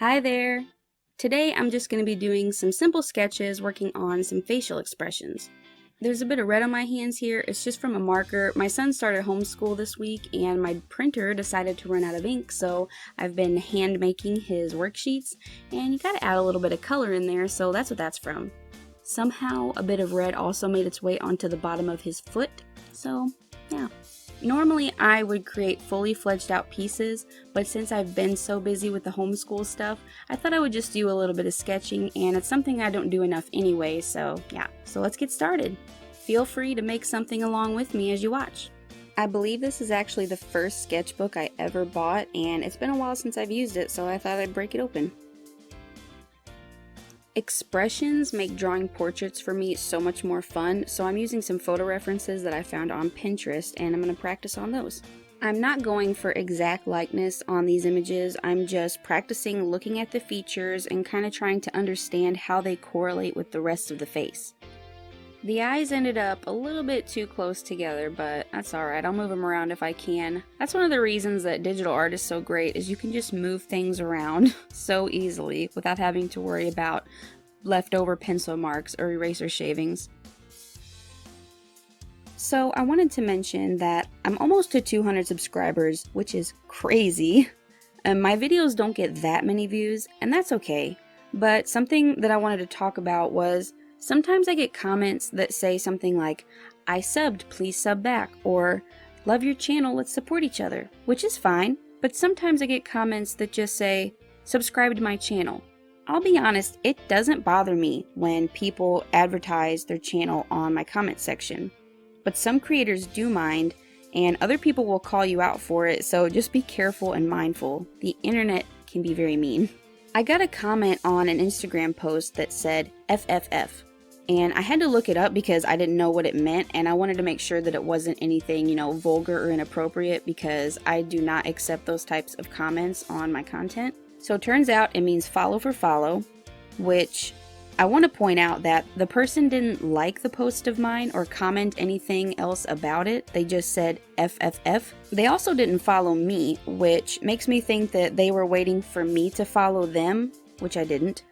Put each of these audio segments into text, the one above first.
Hi there! Today I'm just going to be doing some simple sketches working on some facial expressions. There's a bit of red on my hands here. It's just from a marker. My son started homeschool this week and my printer decided to run out of ink, so I've been hand making his worksheets, and you gotta add a little bit of color in there, so that's what that's from. Somehow a bit of red also made its way onto the bottom of his foot, so yeah. Normally I would create fully fledged out pieces, but since I've been so busy with the homeschool stuff, I thought I would just do a little bit of sketching, and it's something I don't do enough anyway, so yeah. So let's get started. Feel free to make something along with me as you watch. I believe this is actually the first sketchbook I ever bought, and it's been a while since I've used it, so I thought I'd break it open. Expressions make drawing portraits for me so much more fun, so I'm using some photo references that I found on Pinterest, and I'm going to practice on those. I'm not going for exact likeness on these images, I'm just practicing looking at the features and kind of trying to understand how they correlate with the rest of the face. The eyes ended up a little bit too close together, but that's alright, I'll move them around if I can. That's one of the reasons that digital art is so great, is you can just move things around so easily without having to worry about leftover pencil marks or eraser shavings. So I wanted to mention that I'm almost to 200 subscribers, which is crazy. My videos don't get that many views, and that's okay. But something that I wanted to talk about was, sometimes I get comments that say something like, "I subbed, please sub back," or "Love your channel, let's support each other," which is fine, but sometimes I get comments that just say, "Subscribe to my channel." I'll be honest, it doesn't bother me when people advertise their channel on my comment section, but some creators do mind, and other people will call you out for it, so just be careful and mindful. The internet can be very mean. I got a comment on an Instagram post that said FFF, and I had to look it up because I didn't know what it meant, and I wanted to make sure that it wasn't anything, vulgar or inappropriate, because I do not accept those types of comments on my content. So it turns out it means follow for follow, which I want to point out that the person didn't like the post of mine or comment anything else about it. They just said FFF. They also didn't follow me, which makes me think that they were waiting for me to follow them, which I didn't,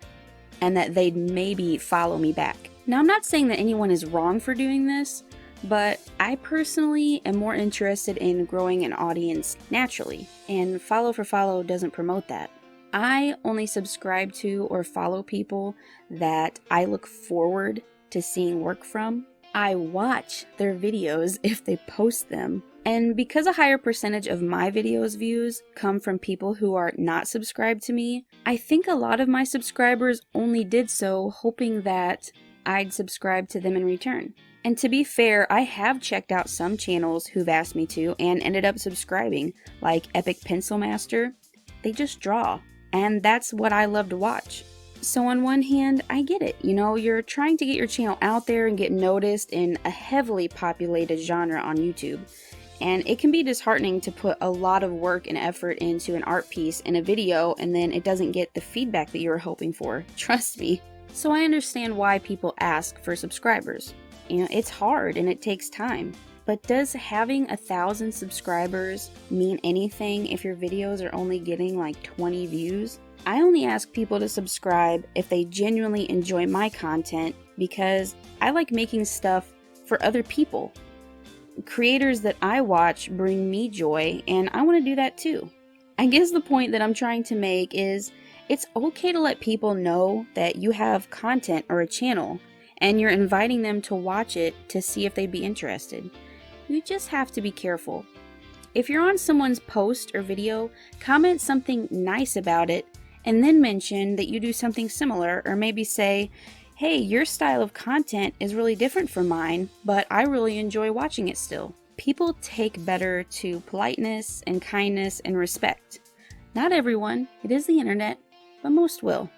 and that they'd maybe follow me back. Now, I'm not saying that anyone is wrong for doing this, but I personally am more interested in growing an audience naturally, and follow for follow doesn't promote that. I only subscribe to or follow people that I look forward to seeing work from. I watch their videos if they post them. And because a higher percentage of my videos views come from people who are not subscribed to me, I think a lot of my subscribers only did so hoping that I'd subscribe to them in return. And to be fair, I have checked out some channels who've asked me to and ended up subscribing, like Epic Pencil Master. They just draw. And that's what I love to watch. So on one hand, I get it. You're trying to get your channel out there and get noticed in a heavily populated genre on YouTube. And it can be disheartening to put a lot of work and effort into an art piece in a video and then it doesn't get the feedback that you were hoping for. Trust me. So I understand why people ask for subscribers. It's hard and it takes time. But does having 1,000 subscribers mean anything if your videos are only getting like 20 views? I only ask people to subscribe if they genuinely enjoy my content, because I like making stuff for other people. Creators that I watch bring me joy, and I want to do that too. I guess the point that I'm trying to make is, it's okay to let people know that you have content or a channel, and you're inviting them to watch it to see if they'd be interested. You just have to be careful. If you're on someone's post or video, comment something nice about it, and then mention that you do something similar, or maybe say, "Hey, your style of content is really different from mine, but I really enjoy watching it still." People take better to politeness and kindness and respect. Not everyone, it is the internet, but most will.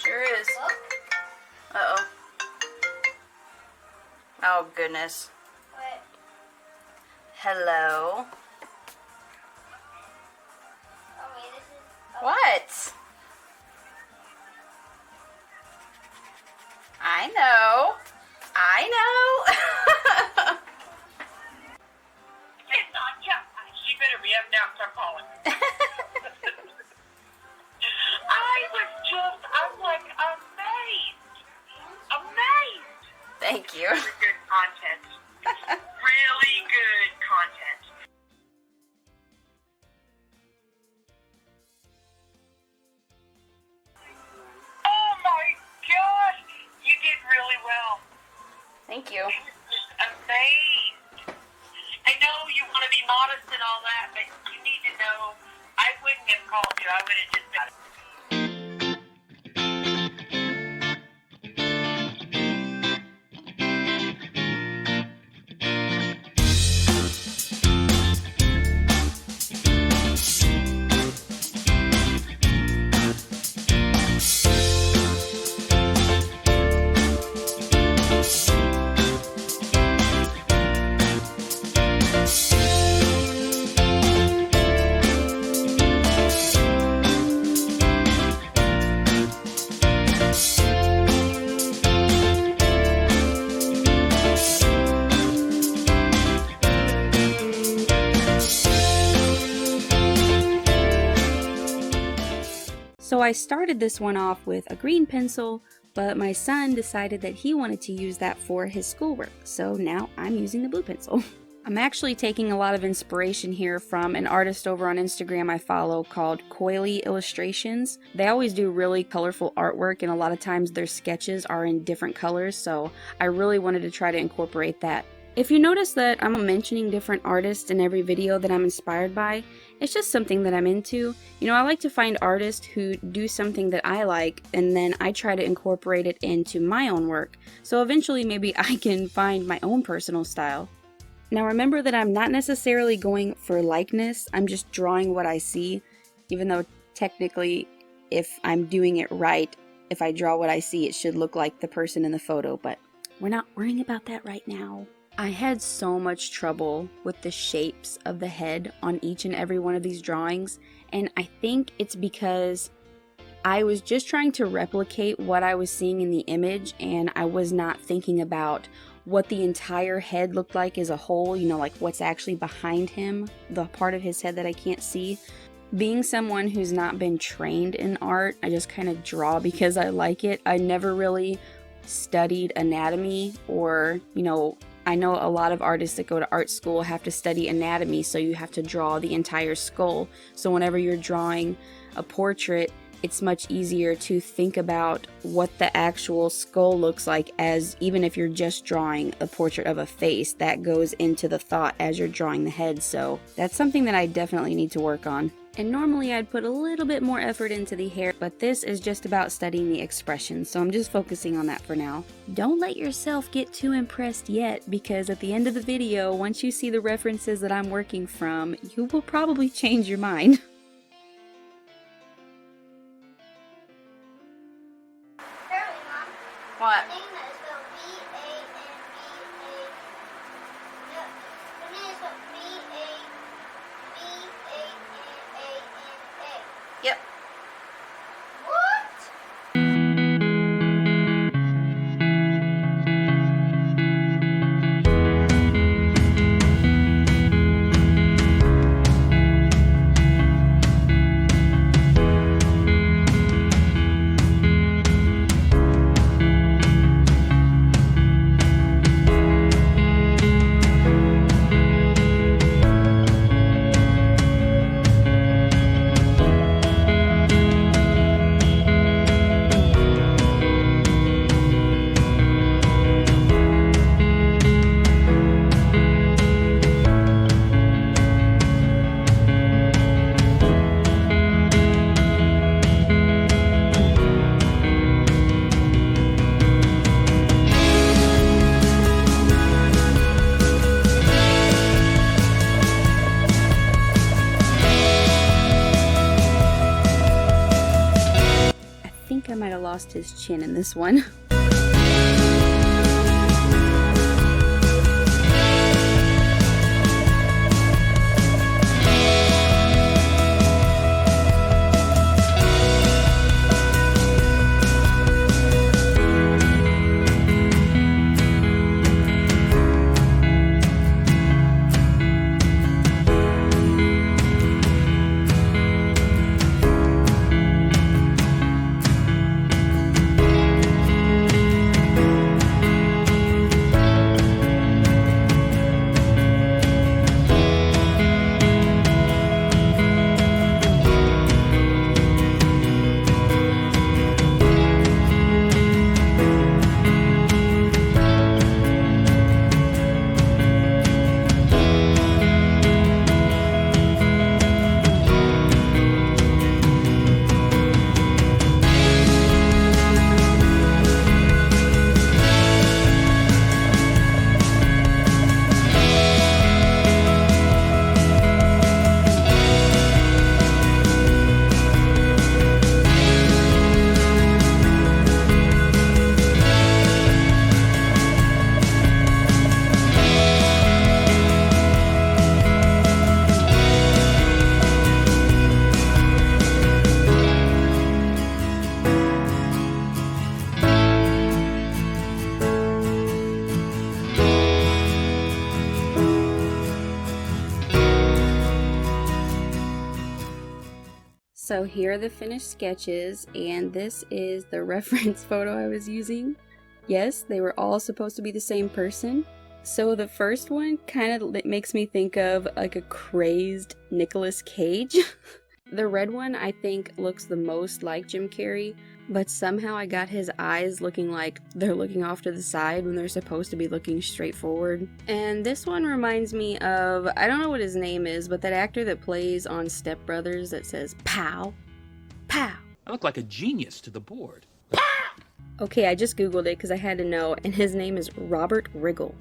Sure is. Uh-oh. Oh, goodness. What? Hello? Oh, wait, this is... What? Yep, now start calling. I'm like amazed. Thank you. Really good content. Really good content. Oh my gosh, you did really well. Thank you. I was just amazed. I know you want to be modest and all that, but you need to know I wouldn't have called you. I would have just been. So I started this one off with a green pencil, but my son decided that he wanted to use that for his schoolwork, so now I'm using the blue pencil. I'm actually taking a lot of inspiration here from an artist over on Instagram I follow called Coily Illustrations. They always do really colorful artwork, and a lot of times their sketches are in different colors, so I really wanted to try to incorporate that. If you notice that I'm mentioning different artists in every video that I'm inspired by, it's just something that I'm into. You know, I like to find artists who do something that I like, and then I try to incorporate it into my own work. So eventually maybe I can find my own personal style. Now remember that I'm not necessarily going for likeness, I'm just drawing what I see, even though technically if I'm doing it right, if I draw what I see, it should look like the person in the photo, but we're not worrying about that right now. I had so much trouble with the shapes of the head on each and every one of these drawings, and I think it's because I was just trying to replicate what I was seeing in the image, and I was not thinking about what the entire head looked like as a whole, you know, like what's actually behind him, the part of his head that I can't see. Being someone who's not been trained in art, I just kind of draw because I like it. I never really studied anatomy, or, you know, I know a lot of artists that go to art school have to study anatomy, so you have to draw the entire skull. So whenever you're drawing a portrait, it's much easier to think about what the actual skull looks like, as even if you're just drawing a portrait of a face, that goes into the thought as you're drawing the head. So that's something that I definitely need to work on. And normally I'd put a little bit more effort into the hair, but this is just about studying the expression, so I'm just focusing on that for now. Don't let yourself get too impressed yet, because at the end of the video, once you see the references that I'm working from, you will probably change your mind. What? Yep. I think I might have lost his chin in this one. So here are the finished sketches, and this is the reference photo I was using. Yes, they were all supposed to be the same person. So the first one kind of makes me think of like a crazed Nicolas Cage. The red one I think looks the most like Jim Carrey, but somehow I got his eyes looking like they're looking off to the side when they're supposed to be looking straight forward. And this one reminds me of, I don't know what his name is, but that actor that plays on Step Brothers that says pow, pow. I look like a genius to the board. Okay, I just googled it because I had to know, and his name is Robert Riggle.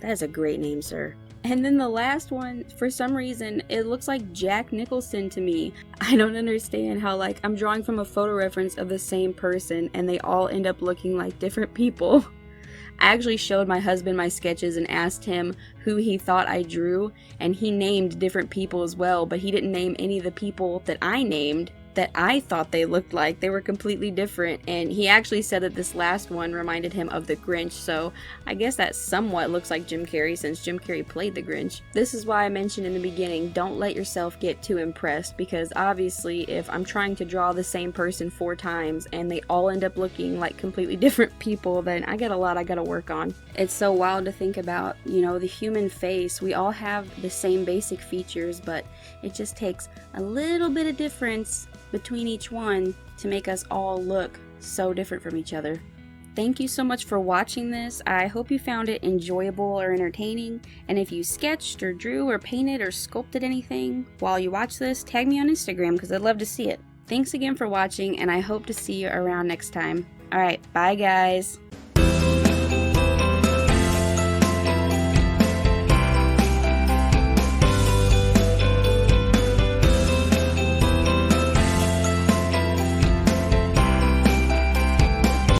That is a great name, sir. And then the last one, for some reason, it looks like Jack Nicholson to me. I don't understand how, like, I'm drawing from a photo reference of the same person and they all end up looking like different people. I actually showed my husband my sketches and asked him who he thought I drew, and he named different people as well, but he didn't name any of the people that I named that I thought they looked like. They were completely different, and he actually said that this last one reminded him of the Grinch, so I guess that somewhat looks like Jim Carrey since Jim Carrey played the Grinch. This is why I mentioned in the beginning, don't let yourself get too impressed, because obviously if I'm trying to draw the same person 4 times and they all end up looking like completely different people, then I got a lot I gotta work on. It's so wild to think about, you know, the human face. We all have the same basic features, but it just takes a little bit of difference between each one to make us all look so different from each other. Thank you so much for watching this. I hope you found it enjoyable or entertaining, and if you sketched or drew or painted or sculpted anything while you watch this, tag me on Instagram because I'd love to see it. Thanks again for watching, and I hope to see you around next time. Alright, bye guys!